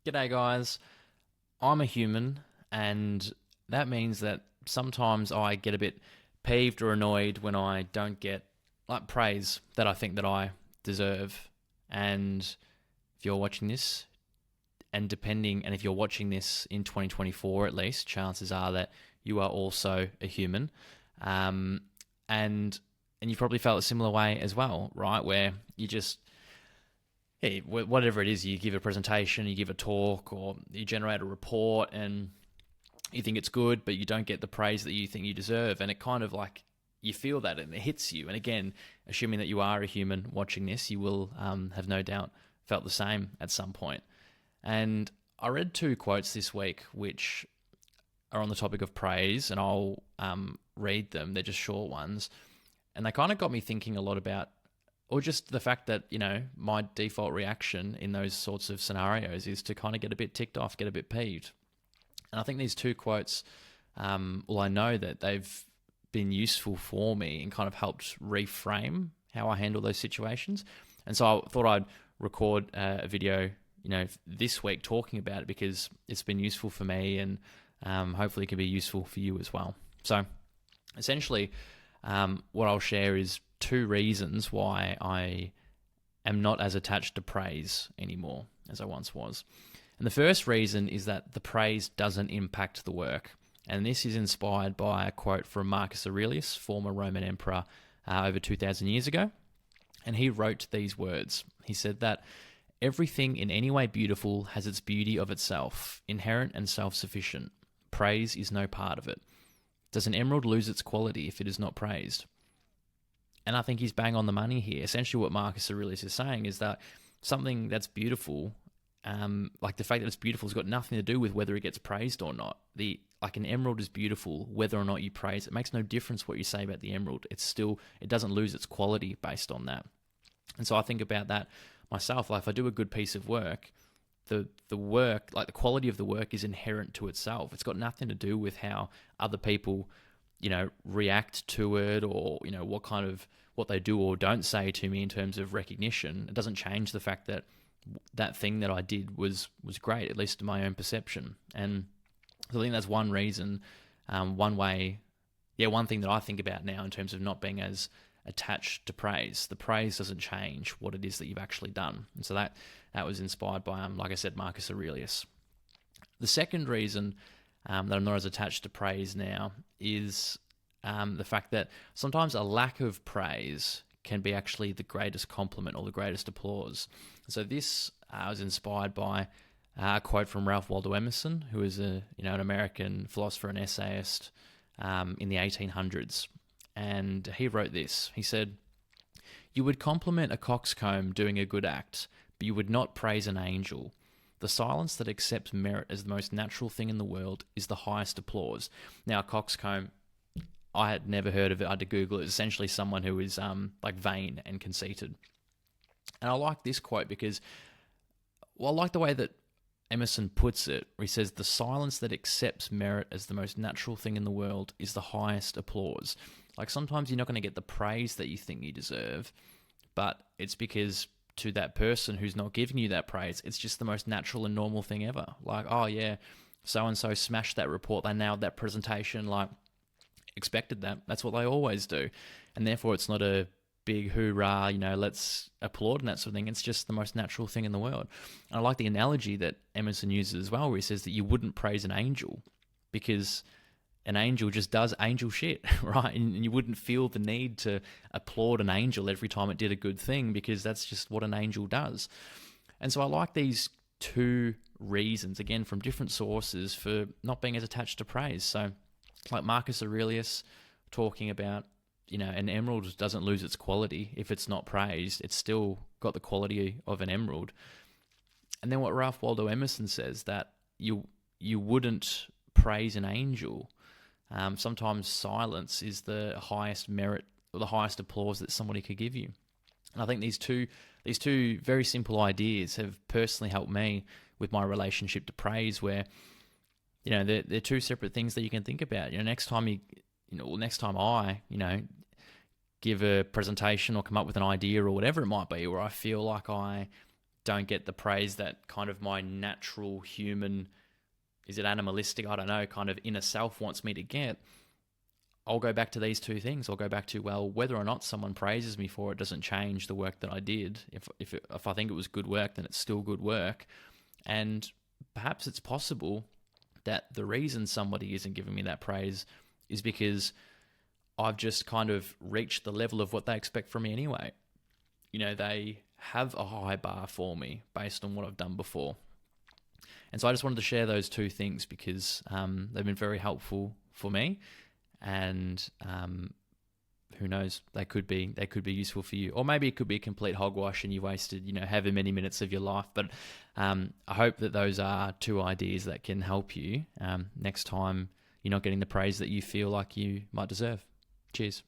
G'day, guys. I'm a human, and that means that sometimes I get a bit peeved or annoyed when I don't get like praise that I think that I deserve. And if you're watching this, and if you're watching this in 2024 at least, chances are that you are also a human. Um, and and you probably felt a similar way as well, right? Where you just hey, whatever it is, you give a presentation, you give a talk, or you generate a report, and you think it's good, but you don't get the praise that you think you deserve, and it kind of like you feel that and it hits you. And again, assuming that you are a human watching this, you will have no doubt felt the same at some point. And I read two quotes this week, which are on the topic of praise, and I'll read them. They're just short ones, and they kind of got me thinking a lot about or just the fact that, my default reaction in those sorts of scenarios is to kind of get a bit ticked off, get a bit peeved. And I think these two quotes, I know that they've been useful for me and kind of helped reframe how I handle those situations. And so I thought I'd record a video, this week talking about it because it's been useful for me, and hopefully it can be useful for you as well. So essentially, what I'll share is two reasons why I am not as attached to praise anymore as I once was. And the first reason is that the praise doesn't impact the work. And this is inspired by a quote from Marcus Aurelius, former Roman emperor, over 2,000 years ago. And he wrote these words. He said that everything in any way beautiful has its beauty of itself, inherent and self-sufficient. Praise is no part of it. Does an emerald lose its quality if it is not praised? And I think he's bang on the money here. Essentially what Marcus Aurelius is saying is that something that's beautiful, like the fact that it's beautiful, has got nothing to do with whether it gets praised or not. Like an emerald is beautiful, whether or not you praise it. It makes no difference what you say about the emerald. It doesn't lose its quality based on that. And so I think about that myself. Like if I do a good piece of work, the work, like the quality of the work is inherent to itself. It's got nothing to do with how other people react to it, or, what they do or don't say to me in terms of recognition. It doesn't change the fact that that thing that I did was great, at least in my own perception. And so I think that's one reason, one thing that I think about now in terms of not being as attached to praise. The praise doesn't change what it is that you've actually done. And so that was inspired by, like I said, Marcus Aurelius. The second reason that I'm not as attached to praise now is the fact that sometimes a lack of praise can be actually the greatest compliment or the greatest applause. So this was inspired by a quote from Ralph Waldo Emerson, who is an American philosopher and essayist in the 1800s. And he wrote this. He said, "You would compliment a coxcomb doing a good act, but you would not praise an angel. The silence that accepts merit as the most natural thing in the world is the highest applause." Now, a coxcomb, I had never heard of it. I had to Google it. It's essentially someone who is like vain and conceited. And I like this quote because, I like the way that Emerson puts it, where he says, "The silence that accepts merit as the most natural thing in the world is the highest applause." Like sometimes you're not going to get the praise that you think you deserve, but it's because to that person who's not giving you that praise, it's just the most natural and normal thing ever. Like, oh yeah, so-and-so smashed that report, they nailed that presentation, like expected that. That's what they always do. And therefore it's not a big hoorah, let's applaud and that sort of thing. It's just the most natural thing in the world. And I like the analogy that Emerson uses as well, where he says that you wouldn't praise an angel because an angel just does angel shit, right? And you wouldn't feel the need to applaud an angel every time it did a good thing because that's just what an angel does. And so I like these two reasons, again, from different sources, for not being as attached to praise. So like Marcus Aurelius talking about, an emerald doesn't lose its quality if it's not praised. It's still got the quality of an emerald. And then what Ralph Waldo Emerson says, that you wouldn't praise an angel. Sometimes silence is the highest merit or the highest applause that somebody could give you. And I think these two very simple ideas have personally helped me with my relationship to praise, where they're two separate things that you can think about. Next time I give a presentation or come up with an idea or whatever it might be, where I feel like I don't get the praise that kind of my natural human, is it animalistic? I don't know, kind of inner self wants me to get, I'll go back to these two things. I'll go back to, well, whether or not someone praises me for it doesn't change the work that I did. If I think it was good work, then it's still good work. And perhaps it's possible that the reason somebody isn't giving me that praise is because I've just kind of reached the level of what they expect from me anyway. They have a high bar for me based on what I've done before. And so I just wanted to share those two things because they've been very helpful for me. And who knows, they could be useful for you, or maybe it could be a complete hogwash and you wasted however many minutes of your life. But I hope that those are two ideas that can help you next time you're not getting the praise that you feel like you might deserve. Cheers.